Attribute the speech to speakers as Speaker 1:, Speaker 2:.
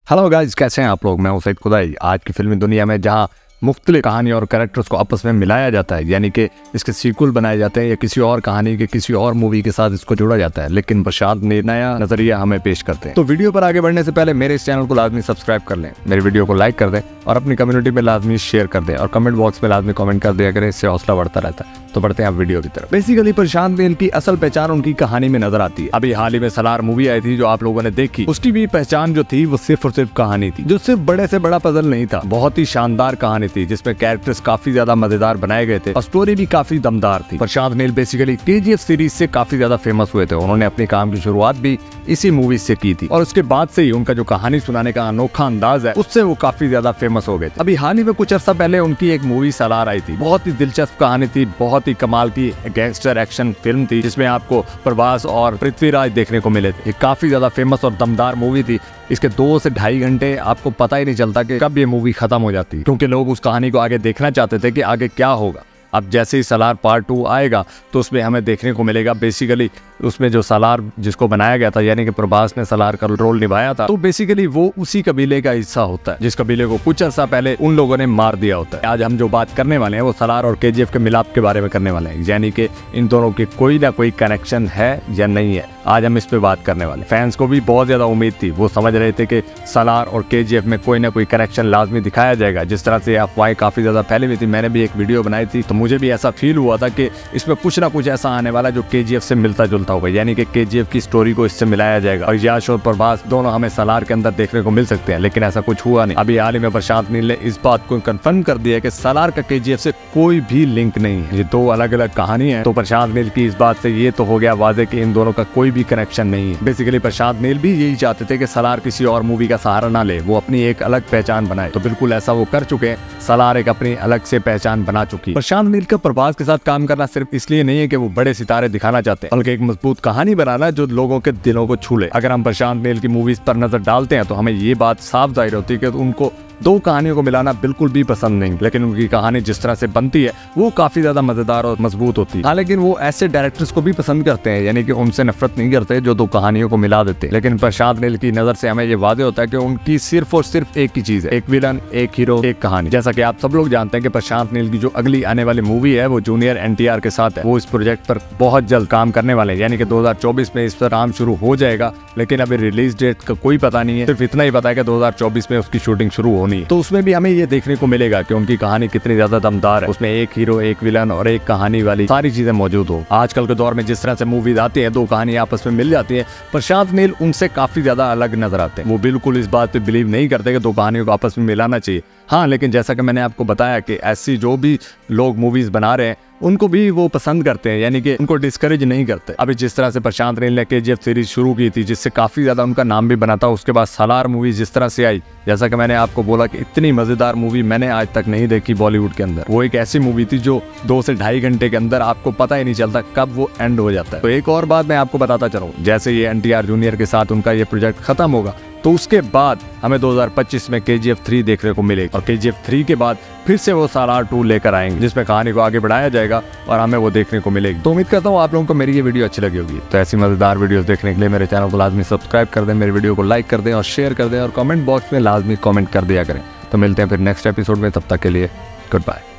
Speaker 1: Hello guys, कैसे हैं आप लोग। मैं हूं सईद खुदाई। आज की फिल्मी दुनिया में जहां मुख्तलिफ कहानी और कैरेक्टर्स को आपस में मिलाया जाता है, यानी कि इसके सीक्वल बनाए जाते हैं या किसी और कहानी के किसी और मूवी के साथ इसको जोड़ा जाता है, लेकिन प्रशांत नया नजरिया हमें पेश करते हैं। तो वीडियो पर आगे बढ़ने से पहले मेरे इस चैनल को लाजमी सब्सक्राइब कर लें, मेरे वीडियो को लाइक कर दें और अपनी कम्युनिटी में लाजमी शेयर कर दें और कमेंट बॉक्स में लाजमी कमेंट कर दिया करें। इससे हौसला बढ़ता रहता है। तो बढ़ते हैं आप वीडियो की तरफ। बेसिकली प्रशांत नील की असल पहचान उनकी कहानी में नजर आती है। अभी हाल ही में सलार मूवी आई थी जो आप लोगों ने देखी, उसकी भी पहचान जो थी वो सिर्फ और सिर्फ कहानी थी, जो सिर्फ बड़े से बड़ा पजल नहीं था। बहुत ही शानदार कहानी थी जिसमें कैरेक्टर्स काफी ज्यादा मजेदार बनाए गए थे और स्टोरी भी काफी दमदार थी। Prashanth Neel basically KGF series से काफी ज्यादा फेमस हुए थे। उन्होंने अपने काम की शुरुआत भी इसी मूवी से की थी और उसके बाद से ही उनका जो कहानी सुनाने का अनोखा अंदाज है उससे वो काफी ज्यादा फेमस हो गए थे। अभी हाल ही में कुछ अर्सा पहले उनकी एक मूवी सलार आई थी। बहुत ही दिलचस्प कहानी थी, बहुत ही कमाल की गैंगस्टर एक्शन फिल्म थी जिसमें आपको प्रभास और पृथ्वीराज देखने को मिले थे। काफी ज्यादा फेमस और दमदार मूवी थी। इसके 2 से ढाई घंटे आपको पता ही नहीं चलता कि कब ये मूवी खत्म हो जाती, क्योंकि लोग उस कहानी को आगे देखना चाहते थे कि आगे क्या होगा। अब जैसे ही सलार पार्ट 2 आएगा तो उसमें हमें देखने को मिलेगा बेसिकली उसमें जो सलार जिसको बनाया गया था, यानी कि प्रभास ने सलार का रोल निभाया था, तो बेसिकली वो उसी कबीले का हिस्सा होता है जिस कबीले को कुछ अर्सा पहले उन लोगों ने मार दिया होता है। आज हम जो बात करने वाले हैं वो सलार और KGF के मिलाप के बारे में करने वाले हैं, यानी कि इन दोनों की कोई ना कोई कनेक्शन है या नहीं है। आज हम इस पे बात करने वाले। फैंस को भी बहुत ज्यादा उम्मीद थी, वो समझ रहे थे कि सलार और KGF में कोई ना कोई कनेक्शन लाजमी दिखाया जाएगा। जिस तरह से अफवाहें काफी ज्यादा फैली हुई थी, मैंने भी एक वीडियो बनाई थी, तो मुझे भी ऐसा फील हुआ था कि इसमें कुछ ना कुछ ऐसा आने वाला जो KGF से मिलता जुलता होगा, यानी कि KGF की स्टोरी को इससे मिलाया जाएगा और यश और प्रभास दोनों हमें सलार के अंदर देखने को मिल सकते हैं। लेकिन ऐसा कुछ हुआ नहीं। अभी हाल ही में प्रशांत नील ने इस बात को कंफर्म कर दिया कि सलार का KGF से कोई भी लिंक नहीं है। ये 2 अलग अलग कहानी है। तो प्रशांत नील की इस बात से ये तो हो गया वादे कि इन दोनों का कोई भी कनेक्शन नहीं है। बेसिकली प्रशांत नील भी यही चाहते थे कि सलार किसी और मूवी का सहारा ना ले, वो अपनी एक अलग पहचान बनाए। तो बिल्कुल ऐसा वो कर चुके हैं। सलार एक अपनी अलग से पहचान बना चुकी है। प्रशांत नील का प्रभास के साथ काम करना सिर्फ इसलिए नहीं है कि वो बड़े सितारे दिखाना चाहते हैं, बल्कि एक मजबूत कहानी बनाना जो लोगों के दिलों को छू ले। अगर हम प्रशांत नील की मूवीज पर नजर डालते हैं तो हमें ये बात साफ जाहिर होती है कि उनको 2 कहानियों को मिलाना बिल्कुल भी पसंद नहीं, लेकिन उनकी कहानी जिस तरह से बनती है वो काफी ज्यादा मजेदार और मजबूत होती है। हाँ, लेकिन वो ऐसे डायरेक्टर्स को भी पसंद करते हैं, यानी कि उनसे नफरत नहीं करते जो 2 कहानियों को मिला देते। लेकिन प्रशांत नील की नजर से हमें ये वादे होता है कि उनकी सिर्फ और सिर्फ एक ही चीज है, एक विलन, एक हीरो, एक कहानी। जैसा कि आप सब लोग जानते हैं कि प्रशांत नील की जो अगली आने वाली मूवी है वो जूनियर NTR के साथ है। वो इस प्रोजेक्ट पर बहुत जल्द काम करने वाले हैं, यानी कि 2024 में इस पर काम शुरू हो जाएगा। लेकिन अभी रिलीज डेट का कोई पता नहीं है, सिर्फ इतना ही पता है कि 2024 में उसकी शूटिंग शुरू होनी है। तो उसमें भी हमें ये देखने को मिलेगा कि उनकी कहानी कितनी ज्यादा दमदार है। उसमें एक हीरो, एक विलन और एक कहानी वाली सारी चीजें मौजूद हो। आजकल के दौर में जिस तरह से मूवीज आती है, 2 कहानी आपस में मिल जाती है, प्रशांत नील उनसे काफी ज्यादा अलग नजर आते हैं। वो बिल्कुल इस बात पे बिलीव नहीं करते कि 2 कहानियों को आपस में मिलाना चाहिए। हाँ, लेकिन जैसा कि मैंने आपको बताया कि ऐसी जो भी लोग मूवीज बना रहे हैं उनको भी वो पसंद करते हैं, यानी कि उनको डिस्करेज नहीं करते। अभी जिस तरह से प्रशांत नील ने KGF सीरीज शुरू की थी जिससे काफी ज्यादा उनका नाम भी बना था, उसके बाद सलार मूवी जिस तरह से आई, जैसा कि मैंने आपको बोला कि इतनी मजेदार मूवी मैंने आज तक नहीं देखी बॉलीवुड के अंदर। वो एक ऐसी मूवी थी जो 2 से ढाई घंटे के अंदर आपको पता ही नहीं चलता कब वो एंड हो जाता है। तो एक और बात मैं आपको बताता चलूं, जैसे ये NTR जूनियर के साथ उनका ये प्रोजेक्ट खत्म होगा तो उसके बाद हमें 2025 में KGF 3 देखने को मिलेगी और KGF 3 के बाद फिर से वो सलार 2 लेकर आएंगे जिसमें कहानी को आगे बढ़ाया जाएगा और हमें वो देखने को मिलेगी। तो उम्मीद करता हूँ आप लोगों को मेरी ये वीडियो अच्छी लगी होगी। तो ऐसी मजेदार वीडियोस देखने के लिए मेरे चैनल को लाजमी सब्सक्राइब कर दें, मेरे वीडियो को लाइक कर दें और शेयर कर दें और कमेंट बॉक्स में लाजमी कमेंट कर दिया करें। तो मिलते हैं फिर नेक्स्ट एपिसोड में, तब तक के लिए गुड बाय।